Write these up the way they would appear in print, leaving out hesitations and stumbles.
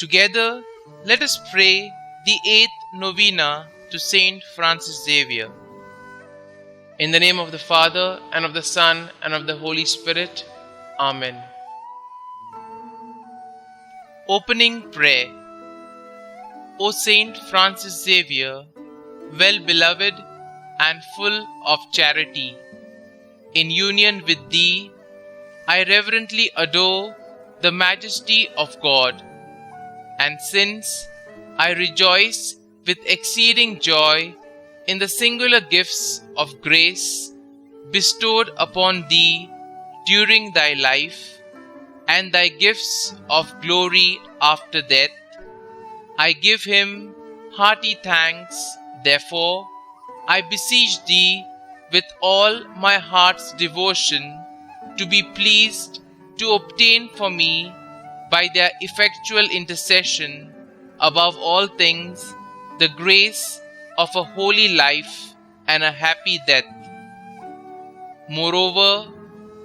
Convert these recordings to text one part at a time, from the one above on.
Together, let us pray the 8th Novena to St Francis Xavier. In the name of the Father, and of the Son, and of the Holy Spirit. Amen. Opening Prayer. O St Francis Xavier, well-beloved and full of charity, in union with Thee, I reverently adore the majesty of God, and since I rejoice with exceeding joy in the singular gifts of grace bestowed upon Thee during Thy life, and Thy gifts of glory after death, I give Him hearty thanks. Therefore, I beseech Thee with all my heart's devotion to be pleased to obtain for me, by their effectual intercession, above all things, the grace of a holy life and a happy death. Moreover,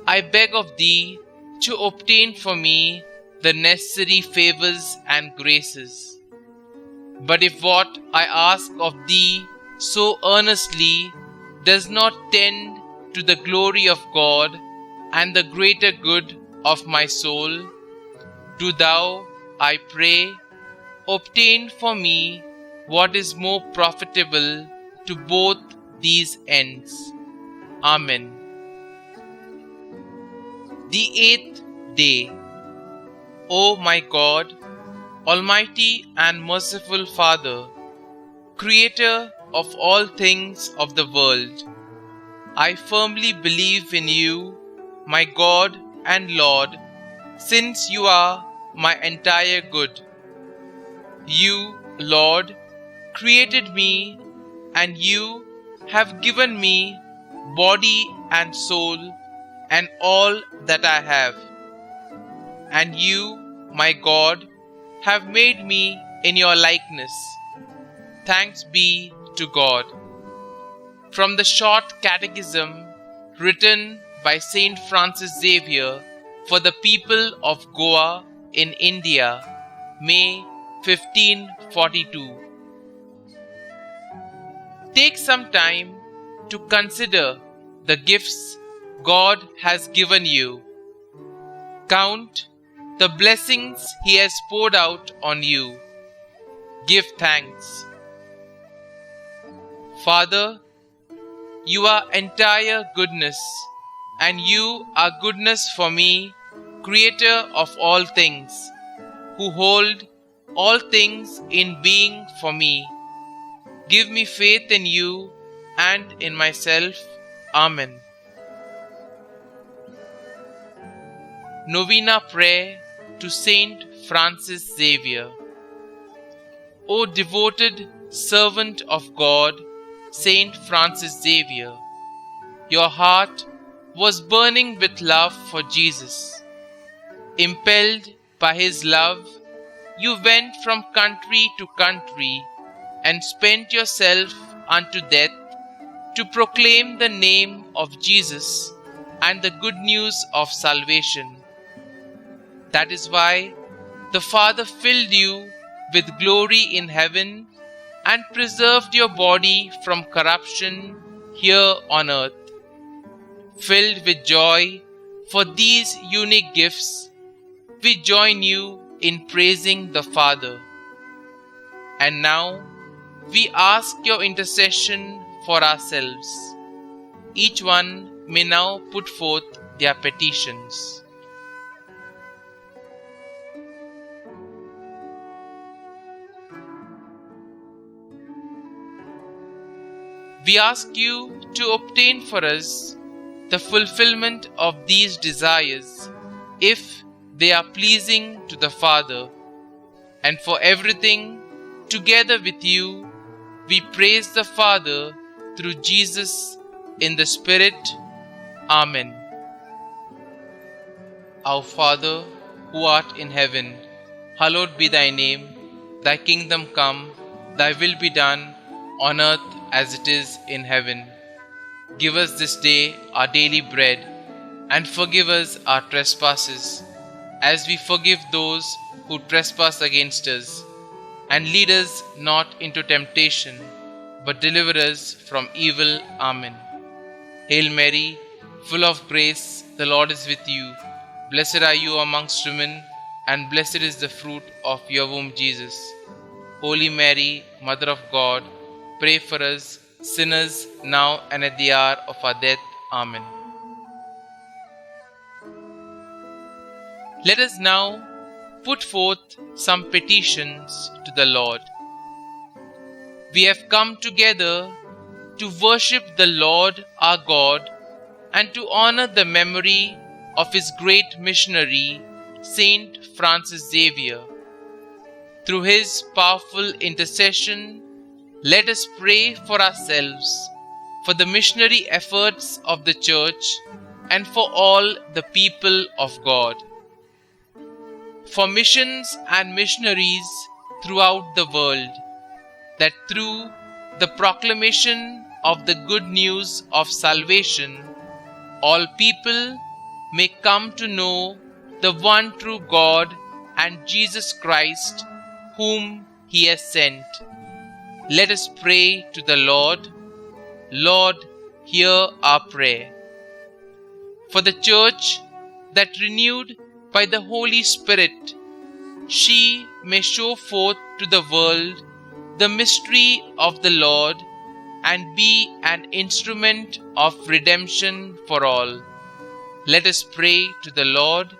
I beg of Thee to obtain for me the necessary favors and graces. But if what I ask of Thee so earnestly does not tend to the glory of God and the greater good of my soul, do Thou, I pray, obtain for me what is more profitable to both these ends. Amen. The 8th day. O my God, Almighty and merciful Father, Creator of all things of the world, I firmly believe in You, my God and Lord, since You are my entire good. You, Lord, created me, and You have given me body and soul and all that I have. And You, my God, have made me in Your likeness. Thanks be to God. From the short catechism written by St Francis Xavier for the people of Goa in India, May 1542. Take some time to consider the gifts God has given you. Count the blessings He has poured out on you. Give thanks. Father, You are entire goodness, and You are goodness for me, Creator of all things, who hold all things in being for me. Give me faith in You and in myself. Amen. Novena Prayer to St Francis Xavier. O devoted servant of God, St Francis Xavier, your heart was burning with love for Jesus. Impelled by His love, you went from country to country and spent yourself unto death to proclaim the name of Jesus and the good news of salvation. That is why the Father filled you with glory in heaven and preserved your body from corruption here on earth. Filled with joy for these unique gifts, we join you in praising the Father. And now, we ask your intercession for ourselves. Each one may now put forth their petitions. We ask You to obtain for us the fulfillment of these desires, if they are pleasing to the Father, and for everything, together with You, we praise the Father through Jesus in the Spirit. Amen. Our Father, who art in heaven, hallowed be Thy name. Thy kingdom come, Thy will be done, on earth as it is in heaven. Give us this day our daily bread, and forgive us our trespasses, as we forgive those who trespass against us. And lead us not into temptation, but deliver us from evil. Amen. Hail Mary, full of grace, the Lord is with you. Blessed are you amongst women, and blessed is the fruit of your womb, Jesus. Holy Mary, Mother of God, pray for us sinners now and at the hour of our death. Amen. Let us now put forth some petitions to the Lord. We have come together to worship the Lord our God and to honor the memory of his great missionary, St Francis Xavier. Through his powerful intercession, let us pray for ourselves, for the missionary efforts of the Church, and for all the people of God. For missions and missionaries throughout the world, that through the proclamation of the good news of salvation, all people may come to know the one true God and Jesus Christ, whom he has sent. Let us pray to the Lord. Lord, hear our prayer. For the Church, that renewed by the Holy Spirit, she may show forth to the world the mystery of the Lord and be an instrument of redemption for all. Let us pray to the Lord.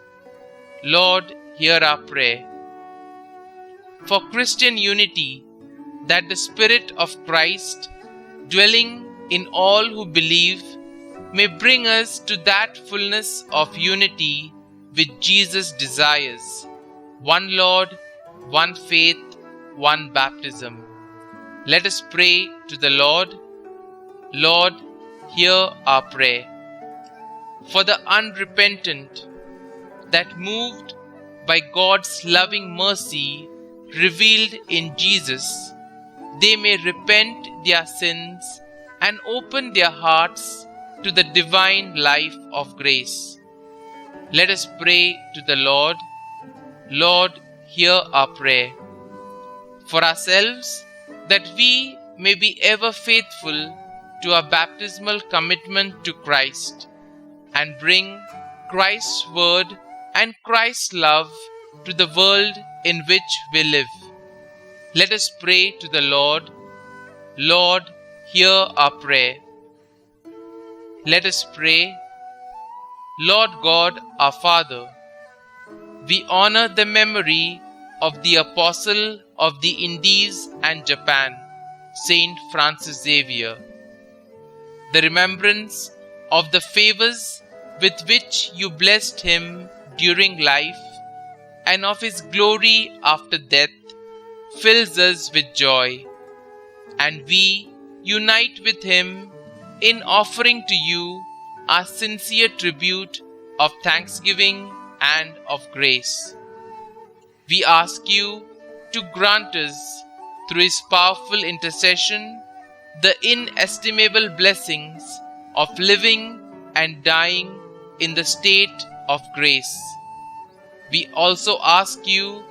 Lord, hear our prayer. For Christian unity, that the Spirit of Christ, dwelling in all who believe, may bring us to that fullness of unity which Jesus desires. One Lord, one faith, one baptism. Let us pray to the Lord. Lord, hear our prayer. For the unrepentant, that moved by God's loving mercy revealed in Jesus, they may repent their sins and open their hearts to the divine life of grace. Let us pray to the Lord. Lord, hear our prayer. For ourselves, that we may be ever faithful to our baptismal commitment to Christ and bring Christ's word and Christ's love to the world in which we live. Let us pray to the Lord. Lord, hear our prayer. Let us pray. Lord God, our Father, we honor the memory of the Apostle of the Indies and Japan, St Francis Xavier. The remembrance of the favors with which you blessed him during life and of his glory after death fills us with joy, and we unite with him in offering to you our sincere tribute of thanksgiving and of grace. We ask you to grant us, through his powerful intercession, the inestimable blessings of living and dying in the state of grace. We also ask you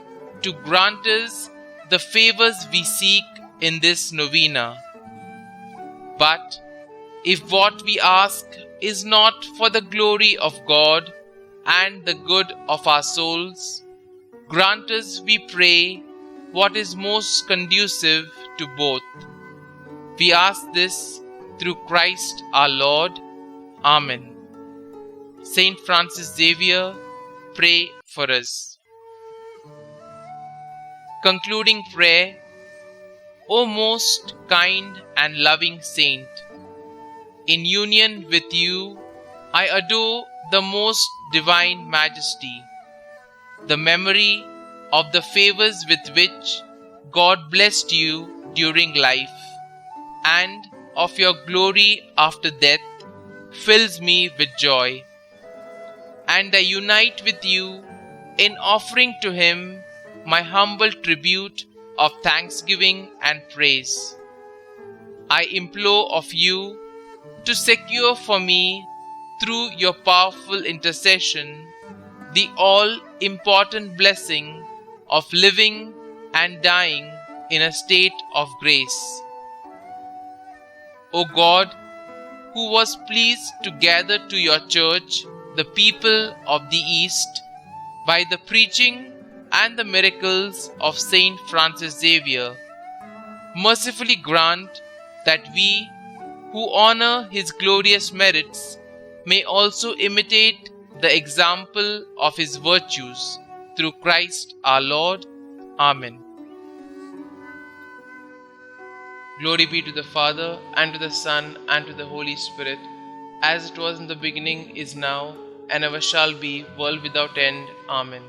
to grant us the favors we seek in this novena. But if what we ask is not for the glory of God and the good of our souls, grant us, we pray, what is most conducive to both. We ask this through Christ our Lord. Amen. St Francis Xavier, pray for us. Concluding prayer. O most kind and loving Saint, in union with you, I adore the most divine majesty, the memory of the favors with which God blessed you during life, and of your glory after death fills me with joy. And I unite with you in offering to him my humble tribute of thanksgiving and praise. I implore of you to secure for me, through your powerful intercession, the all-important blessing of living and dying in a state of grace. O God, who was pleased to gather to your church the people of the East by the preaching and the miracles of St Francis Xavier, mercifully grant that we, who honor his glorious merits, may also imitate the example of his virtues through Christ our Lord. Amen. Glory be to the Father, and to the Son, and to the Holy Spirit, as it was in the beginning, is now, and ever shall be, world without end. Amen.